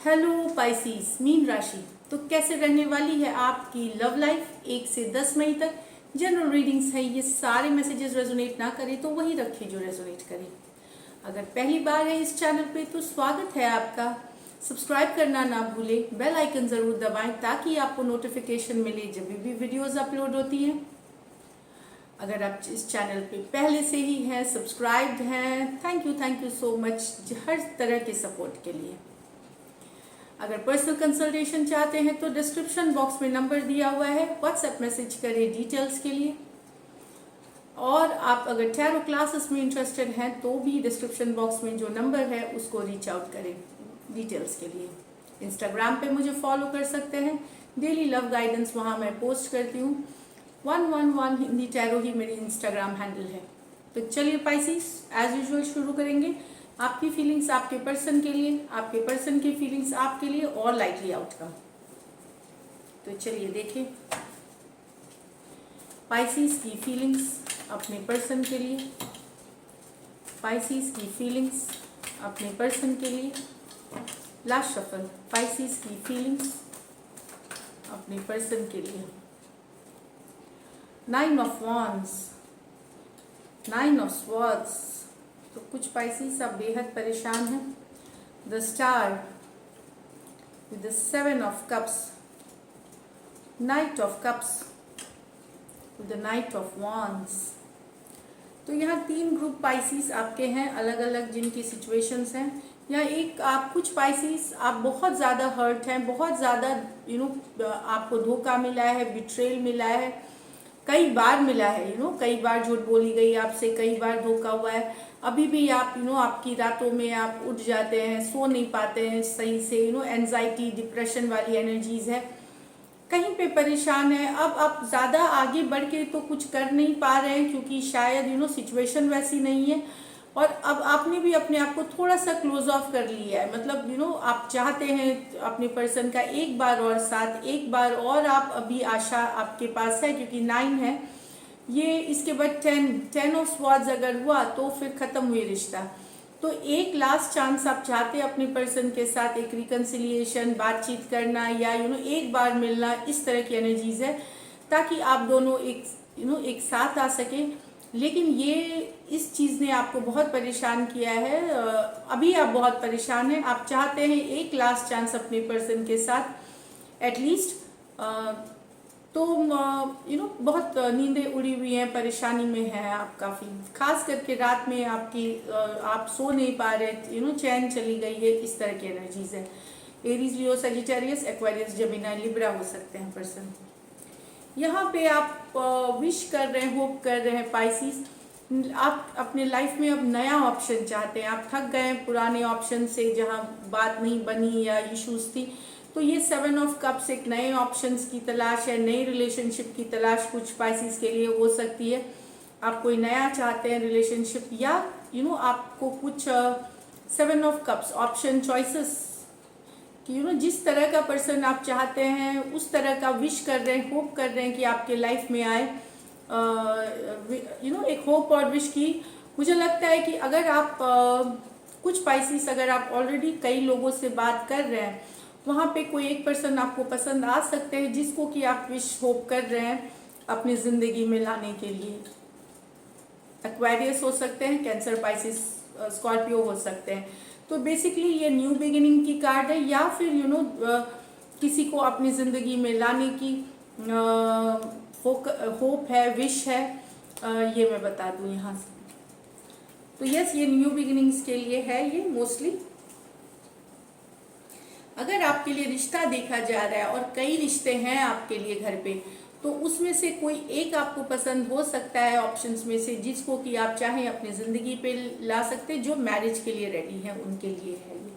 Hello पाइसीस mean राशि। तो कैसे रहने वाली है आपकी लव लाइफ 1 से 10 मई तक। जनरल रीडिंग्स है, ये सारे मैसेजेस रेजोनेट ना करें तो वही रखें जो रेजोनेट करे। अगर पहली बार है इस चैनल पे तो स्वागत है आपका। सब्सक्राइब करना ना भूले, बेल आइकन जरूर दबाएं ताकि आपको नोटिफिकेशन मिले जब भी वीडियोस अपलोड होती हैं। अगर आप इस चैनल पे पहले से ही हैं, सब्सक्राइब्ड हैं, थैंक यू सो मच हर तरह के सपोर्ट के लिए। अगर पर्सनल कंसल्टेशन चाहते हैं तो डिस्क्रिप्शन बॉक्स में नंबर दिया हुआ है, व्हाट्सएप मैसेज करें डिटेल्स के लिए। और आप अगर टैरो क्लासेस में इंटरेस्टेड हैं तो भी डिस्क्रिप्शन बॉक्स में जो नंबर है उसको रीच आउट करें डिटेल्स के लिए। इंस्टाग्राम पे मुझे फॉलो कर सकते हैं, डेली लव गाइडेंस वहाँ मैं पोस्ट करती हूँ। 111 हिंदी टैरो ही मेरी इंस्टाग्राम हैंडल है। तो चलिए पाइसीस एज यूजुअल शुरू करेंगे। आपकी फीलिंग्स आपके पर्सन के लिए, आपके पर्सन की फीलिंग्स आपके लिए और लाइकली आउटकम। तो चलिए देखें पाइसीस की फीलिंग्स अपने पर्सन के लिए। पाइसीस की फीलिंग्स अपने पर्सन के लिए। लास्ट शफल पाइसीस की फीलिंग्स अपने पर्सन के लिए। 9 ऑफ wands, 9 ऑफ swords। तो कुछ पाइसीस आप बेहद परेशान हैं। The star with the 7 of cups, night of cups with the night of wands। तो यहाँ 3 ग्रुप पाइसीस आपके हैं, अलग अलग जिनकी सिचुएशंस हैं। या एक आप कुछ पाइसीस आप बहुत ज़्यादा हर्ट हैं, बहुत ज़्यादा आपको धोखा मिला है, बिट्रेल मिला है, कई बार मिला है, कई बार झूठ बोली गई आपसे, कई बार धोखा हुआ है। अभी भी आप आपकी रातों में आप उठ जाते हैं, सो नहीं पाते हैं सही से, एंजाइटी डिप्रेशन वाली एनर्जीज है, कहीं पे परेशान है। अब आप ज़्यादा आगे बढ़ के तो कुछ कर नहीं पा रहे हैं क्योंकि शायद सिचुएशन वैसी नहीं है। और अब आपने भी अपने आप को थोड़ा सा क्लोज ऑफ कर लिया है, मतलब आप चाहते हैं अपने पर्सन का एक बार और साथ, एक बार और आप अभी आशा आपके पास है क्योंकि 9 है ये। इसके बाद 10 ऑफ स्वॉर्ड्स अगर हुआ तो फिर खत्म हुई रिश्ता। तो एक लास्ट चांस आप चाहते हैं अपने पर्सन के साथ, एक रिकन्सिलिएशन, बातचीत करना या एक बार मिलना, इस तरह की एनर्जीज है ताकि आप दोनों एक साथ आ सके। लेकिन ये इस चीज़ ने आपको बहुत परेशान किया है, अभी आप बहुत परेशान हैं। आप चाहते हैं एक लास्ट चांस अपने पर्सन के साथ एटलीस्ट। तो बहुत नींदें उड़ी हुई हैं, परेशानी में है आप काफ़ी, खास करके रात में आपकी आप सो नहीं पा रहे, चैन चली गई है, इस तरह की एनर्जीज है। एरीज, लियो, सजिटेरियस, एक्वेरियस, जेमिनी, लिब्रा हो सकते हैं पर्सन। यहाँ पे आप विश कर रहे हैं, होप कर रहे हैं पाइसीस, आप अपने लाइफ में अब नया ऑप्शन चाहते हैं। आप थक गए हैं पुराने ऑप्शन से जहाँ बात नहीं बनी या इश्यूज थी। तो ये 7 ऑफ कप्स एक नए ऑप्शंस की तलाश है, नई रिलेशनशिप की तलाश कुछ पाइसीस के लिए हो सकती है। आप कोई नया चाहते हैं रिलेशनशिप या आपको कुछ 7 ऑफ कप्स ऑप्शन चॉइसेस कि जिस तरह का पर्सन आप चाहते हैं उस तरह का विश कर रहे हैं, होप कर रहे हैं कि आपके लाइफ में आए। एक होप और विश की। मुझे लगता है कि अगर आप कुछ पाइसीस अगर आप ऑलरेडी कई लोगों से बात कर रहे हैं, वहाँ पे कोई एक पर्सन आपको पसंद आ सकते हैं जिसको कि आप विश होप कर रहे हैं अपनी ज़िंदगी में लाने के लिए। एक्वेरियस हो सकते हैं, कैंसर, पाइसिस, स्कॉर्पियो हो सकते हैं। तो बेसिकली ये न्यू बिगिनिंग की कार्ड है या फिर किसी को अपनी ज़िंदगी में लाने की होप है, विश है, ये मैं बता दूँ यहाँ से। तो यस, ये न्यू बिगिनिंग्स के लिए है ये मोस्टली। अगर आपके लिए रिश्ता देखा जा रहा है और कई रिश्ते हैं आपके लिए घर पे, तो उसमें से कोई एक आपको पसंद हो सकता है ऑप्शंस में से, जिसको कि आप चाहें अपनी ज़िंदगी पे ला सकते, जो मैरिज के लिए रेडी है उनके लिए है ये।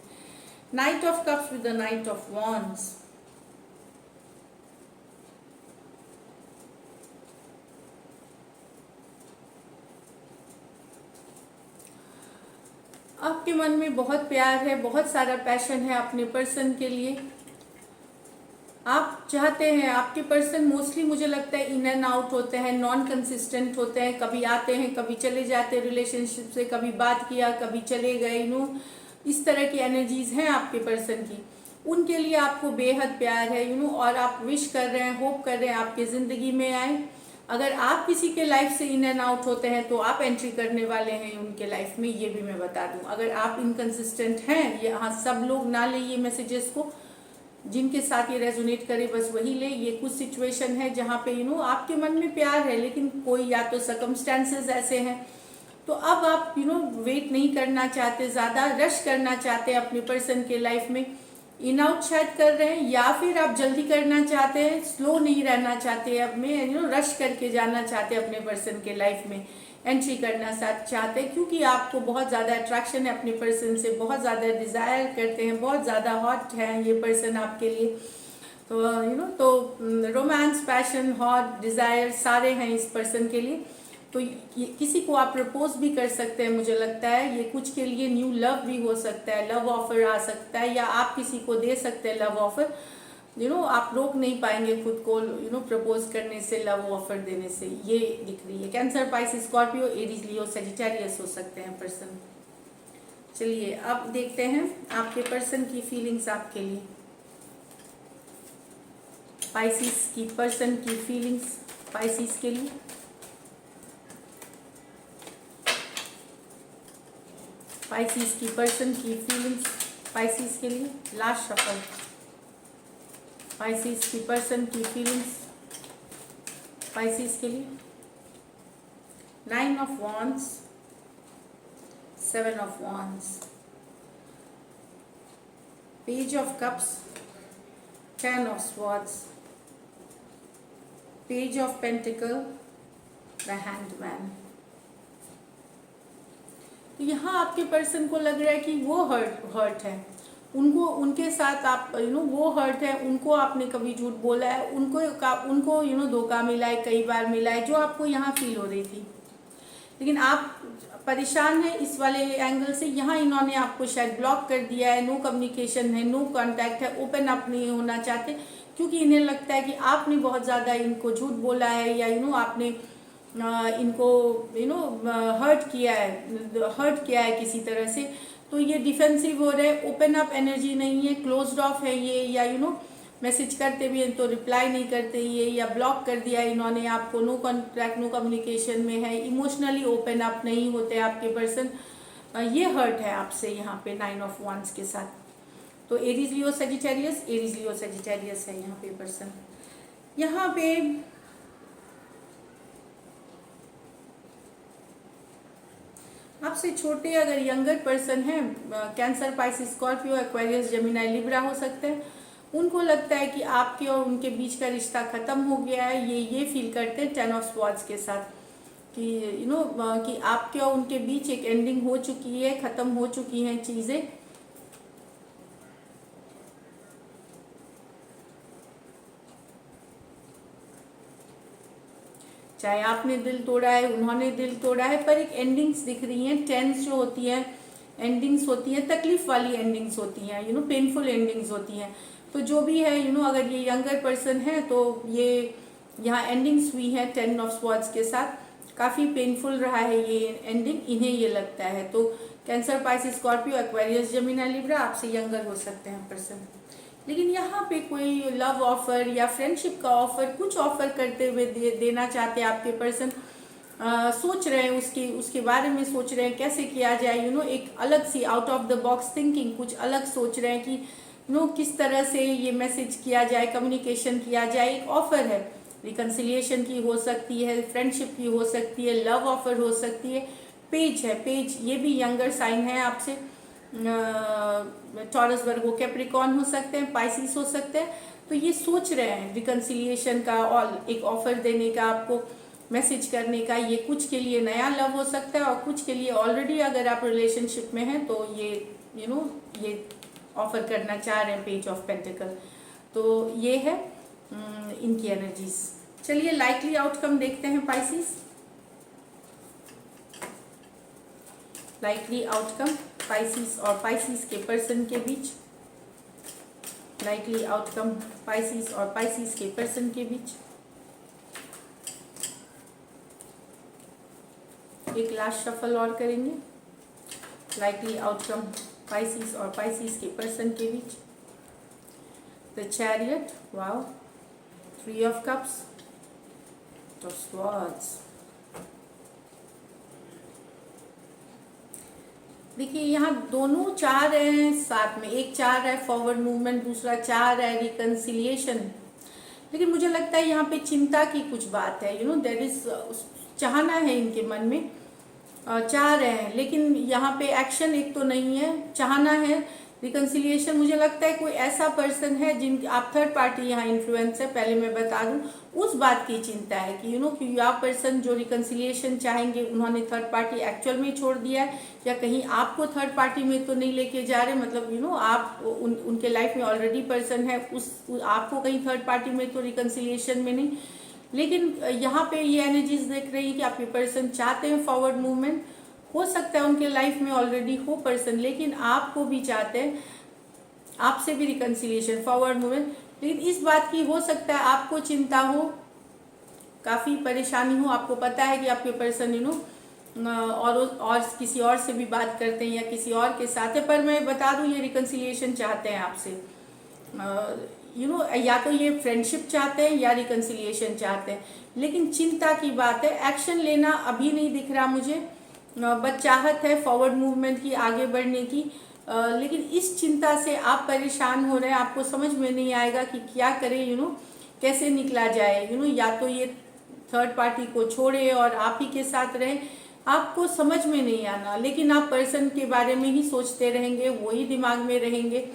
Night of cups with the night of wands। आपके मन में बहुत प्यार है, बहुत सारा पैशन है अपने पर्सन के लिए। आप चाहते हैं, आपके पर्सन मोस्टली मुझे लगता है इन एंड आउट होते हैं, नॉन कंसिस्टेंट होते हैं, कभी आते हैं कभी चले जाते हैं रिलेशनशिप से, कभी बात किया कभी चले गए, इस तरह की एनर्जीज हैं आपके पर्सन की। उनके लिए आपको बेहद प्यार है, और आप विश कर रहे हैं, होप कर रहे हैं आपके ज़िंदगी में आए। अगर आप किसी के लाइफ से इन एंड आउट होते हैं तो आप एंट्री करने वाले हैं उनके लाइफ में, ये भी मैं बता दूं। अगर आप इनकंसिस्टेंट हैं, ये हाँ सब लोग ना ले ये मैसेजेस को, जिनके साथ ये रेजोनेट करे बस वही ले। ये कुछ सिचुएशन है जहाँ पे आपके मन में प्यार है, लेकिन कोई या तो सर्कमस्टेंसेस ऐसे हैं, तो अब आप वेट नहीं करना चाहते, ज़्यादा रश करना चाहते हैं अपने पर्सन के लाइफ में, इन आउट शायद कर रहे हैं, या फिर आप जल्दी करना चाहते हैं, स्लो नहीं रहना चाहते, अब में रश करके जाना चाहते हैं अपने पर्सन के लाइफ में, एंट्री करना चाहते हैं, क्योंकि आपको बहुत ज़्यादा अट्रैक्शन है अपने पर्सन से, बहुत ज़्यादा डिज़ायर करते हैं, बहुत ज़्यादा हॉट है ये पर्सन आपके लिए। तो तो रोमांस, पैशन, हॉट, डिज़ायर सारे हैं इस पर्सन के लिए। तो किसी को आप प्रपोज भी कर सकते हैं, मुझे लगता है ये कुछ के लिए न्यू लव भी हो सकता है, लव ऑफर आ सकता है, या आप किसी को दे सकते हैं लव ऑफर। आप रोक नहीं पाएंगे खुद को प्रपोज करने से, लव ऑफर देने से, ये दिख रही है। कैंसर, पाइसिस, स्कॉर्पियो, एरीज, लियो, सजिटेरियस हो सकते हैं पर्सन। चलिए अब देखते हैं आपके पर्सन की फीलिंग्स आपके लिए। पाइसिस की पर्सन की फीलिंग्स पाइसिस के लिए। पाइसिस की पर्सन की फीलिंग्स पाइसिस के लिए। Last shuffle. पाइसिस की पर्सन की फीलिंग्स पाइसिस के लिए। 9 of wands, 7 of wands, page of cups, 10 of swords, page of pentacles, the handman. तो यहाँ आपके पर्सन को लग रहा है कि वो हर्ट है, उनको उनके साथ आप वो हर्ट है, उनको आपने कभी झूठ बोला है, उनको धोखा मिला है, कई बार मिला है, जो आपको यहाँ फील हो रही थी। लेकिन आप परेशान हैं इस वाले एंगल से। यहाँ इन्होंने आपको शायद ब्लॉक कर दिया है, नो कम्युनिकेशन है, नो कांटेक्ट है, ओपन अप नहीं होना चाहते, क्योंकि इन्हें लगता है कि आपने बहुत ज़्यादा इनको झूठ बोला है, या आपने इनको हर्ट किया है किसी तरह से। तो ये डिफेंसिव हो रहे, ओपन अप एनर्जी नहीं है, क्लोज्ड ऑफ है ये, या मैसेज करते भी हैं तो रिप्लाई नहीं करते ये, या ब्लॉक कर दिया इन्होंने आपको, नो कॉन्टैक्ट, नो कम्युनिकेशन में है, इमोशनली ओपन अप नहीं होते आपके पर्सन। ये हर्ट है आपसे यहाँ पे 9 ऑफ वॉन्ड्स के साथ। तो एरीज, लियो, सजिटेरियस, एरीज, लियो, सजिटेरियस है यहाँ पे पर्सन। यहाँ पे आपसे छोटे अगर यंगर पर्सन हैं, cancer, Pisces, Scorpio, Aquarius, Gemini, Libra हो सकते हैं, उनको लगता है कि आपके और उनके बीच का रिश्ता ख़त्म हो गया है। ये फील करते हैं 10 ऑफ स्वॉर्ड्स के साथ कि कि आपके और उनके बीच एक एंडिंग हो चुकी है, ख़त्म हो चुकी हैं चीज़ें। चाहे आपने दिल तोड़ा है, उन्होंने दिल तोड़ा है, पर एक एंडिंग्स दिख रही हैं। टेंस जो होती है, एंडिंग्स होती हैं, तकलीफ वाली एंडिंग्स होती हैं, पेनफुल एंडिंग्स होती हैं। तो जो भी है, अगर ये यंगर पर्सन है तो ये यहाँ एंडिंग्स हुई है 10 ऑफ स्वॉर्ड्स के साथ, काफ़ी पेनफुल रहा है ये एंडिंग, इन्हें ये लगता है। तो cancer, Pisces, Scorpio, Aquarius, Gemini, Libra आपसे यंगर हो सकते हैं पर्सन। लेकिन यहाँ पे कोई लव ऑफर या फ्रेंडशिप का ऑफर, कुछ ऑफर करते हुए देना चाहते हैं आपके पर्सन। सोच रहे हैं उसके बारे में, सोच रहे हैं कैसे किया जाए, एक अलग सी out of the box thinking, कुछ अलग सोच रहे हैं कि किस तरह से ये मैसेज किया जाए, कम्युनिकेशन किया जाए। एक ऑफर है, रिकन्सिलिएशन की हो सकती है, फ्रेंडशिप की हो सकती है, लव ऑफर हो सकती है। पेज है, पेज ये भी यंगर साइन है आपसे, टॉरस, वर्गो, कैप्रिकॉर्न हो सकते हैं, पाइसिस हो सकते हैं। तो ये सोच रहे हैं रिकन्सिलिएशन का और एक ऑफर देने का, आपको मैसेज करने का। ये कुछ के लिए नया लव हो सकता है और कुछ के लिए ऑलरेडी अगर आप रिलेशनशिप में हैं तो ये ये ऑफर करना चाह रहे हैं, पेज ऑफ पेंटिकल। तो ये है इनकी एनर्जीज। चलिए लाइकली आउटकम देखते हैं पाइसिस। लाइकली आउटकम पाइसिस और पाइसिस के पर्सन के बीच। लाइकली आउटकम पाइसिस और पाइसिस के पर्सन के बीच। एक लास्ट शफल और करेंगे। लाइकली आउटकम पाइसिस और पाइसिस के पर्सन के बीच। The chariot, wow, 3 of cups, तो स्वॉर्ड्स। देखिए यहाँ दोनों चाह रहे हैं साथ में, एक चाह रहा है फॉरवर्ड मूवमेंट, दूसरा चाह रहा है रिकन्सिलिएशन। लेकिन मुझे लगता है यहाँ पे चिंता की कुछ बात है, यू नो देयर इज, चाहना है इनके मन में, चाह रहे हैं, लेकिन यहाँ पे एक्शन एक तो नहीं है, चाहना है रिकन्सिलिएशन। मुझे लगता है कोई ऐसा पर्सन है जिन, आप थर्ड पार्टी यहाँ इन्फ्लुएंस है, पहले मैं बता दूं, उस बात की चिंता है कि यू नो कि आप पर्सन जो रिकन्सिलिएशन चाहेंगे उन्होंने थर्ड पार्टी एक्चुअल में छोड़ दिया है, या कहीं आपको थर्ड पार्टी में तो नहीं लेके जा रहे, मतलब यू नो आप उनके लाइफ में ऑलरेडी पर्सन है, आपको कहीं थर्ड पार्टी में तो रिकन्सिलिएशन में नहीं। लेकिन यहाँ पे ये एनर्जीज देख रही है कि आपके पर्सन चाहते हैं फॉरवर्ड मूवमेंट, हो सकता है उनके लाइफ में ऑलरेडी हो पर्सन, लेकिन आपको भी चाहते हैं, आपसे भी रिकन्सिलिएशन, फॉरवर्ड मूवमेंट। लेकिन इस बात की हो सकता है आपको चिंता हो, काफ़ी परेशानी हो, आपको पता है कि आपके पर्सन यू नो और किसी और से भी बात करते हैं या किसी और के साथ है, पर मैं बता दूं ये रिकन्सिलिएशन चाहते हैं आपसे, यू नो या तो ये फ्रेंडशिप चाहते हैं या रिकन्सिलिएशन चाहते हैं। लेकिन चिंता की बात है, एक्शन लेना अभी नहीं दिख रहा मुझे, बस चाहत है फॉरवर्ड मूवमेंट की, आगे बढ़ने की, लेकिन इस चिंता से आप परेशान हो रहे हैं, आपको समझ में नहीं आएगा कि क्या करें, यू नो कैसे निकला जाए, यू नो या तो ये थर्ड पार्टी को छोड़े और आप ही के साथ रहें, आपको समझ में नहीं आना, लेकिन आप पर्सन के बारे में ही सोचते रहेंगे, वही दिमाग में रहेंगे,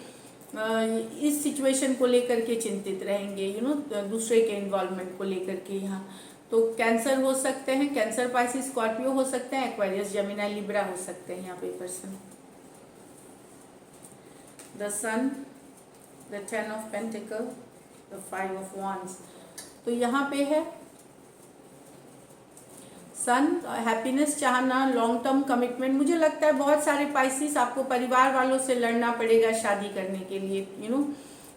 इस सिचुएशन को लेकर के चिंतित रहेंगे, यू नो दूसरे के इन्वॉल्वमेंट को लेकर के। यहाँ तो कैंसर हो सकते हैं, कैंसर, पाइसिस, स्कॉर्पियो हो सकते हैं, एक्वेरियस, जमिनी, लिब्रा हो सकते हैं यहाँ पे person. The sun, the 10 of pentacles, the 5 of wands, तो यहाँ पे है सन, हैप्पीनेस चाहना, लॉन्ग टर्म कमिटमेंट। मुझे लगता है बहुत सारे पाइसिस आपको परिवार वालों से लड़ना पड़ेगा शादी करने के लिए, यू नो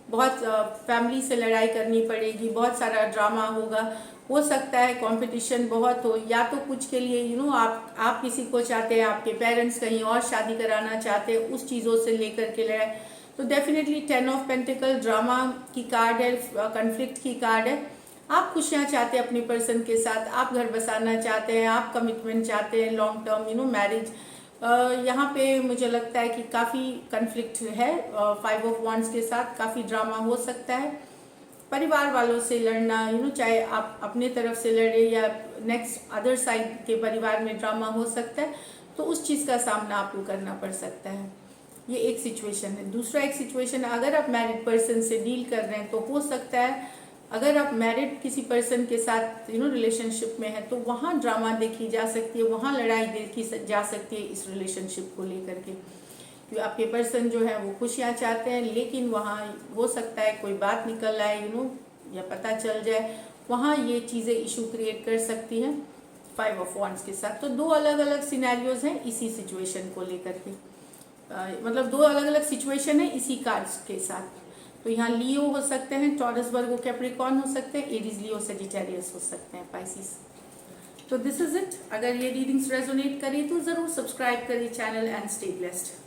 बहुत फैमिली से लड़ाई करनी पड़ेगी, बहुत सारा ड्रामा होगा, हो सकता है कंपटीशन बहुत हो, या तो कुछ के लिए यू नो आप किसी को चाहते हैं, आपके पेरेंट्स कहीं और शादी कराना चाहते हैं, उस चीज़ों से लेकर के लड़ाई। तो डेफिनेटली 10 ऑफ पेंटिकल ड्रामा की कार्ड है, कन्फ्लिक्ट की कार्ड है। आप खुशियाँ चाहते हैं अपने पर्सन के साथ, आप घर बसाना चाहते हैं, आप कमिटमेंट चाहते हैं, long term you know marriage. यहाँ पे मुझे लगता है कि काफ़ी कन्फ्लिक्ट है 5 ऑफ वॉन्ड्स के साथ, काफ़ी ड्रामा हो सकता है, परिवार वालों से लड़ना, यू नो चाहे आप अपने तरफ से लड़े या नेक्स्ट अदर साइड के परिवार में ड्रामा हो सकता है, तो उस चीज़ का सामना आपको करना पड़ सकता है। ये एक सिचुएशन है। दूसरा एक सिचुएशन, अगर आप मैरिड पर्सन से डील कर रहे हैं तो हो सकता है अगर आप मैरिड किसी पर्सन के साथ यू नो रिलेशनशिप में है तो वहाँ ड्रामा देखी जा सकती है, वहाँ लड़ाई देखी जा सकती है इस रिलेशनशिप को लेकर के, क्योंकि आपके पर्सन जो है वो खुशियाँ चाहते हैं, लेकिन वहाँ हो सकता है कोई बात निकल आए यू नो या पता चल जाए, वहाँ ये चीज़ें इशू क्रिएट कर सकती हैं 5 ऑफ वॉन्ड्स के साथ। तो दो अलग अलग सिनेरियोज हैं इसी सिचुएशन को लेकर के, मतलब दो अलग अलग सिचुएशन है इसी कार्ड्स के साथ। तो यहाँ लियो हो सकते हैं, टॉरस, वर्गो, कैप्रिकॉर्न हो सकते हैं, एरीज, लियो, सजिटेरियस हो सकते हैं, पाइसिस। तो दिस इज इट। अगर ये रीडिंग्स रेजोनेट करी तो ज़रूर सब्सक्राइब करिए चैनल एंड स्टे ब्लेस्ड।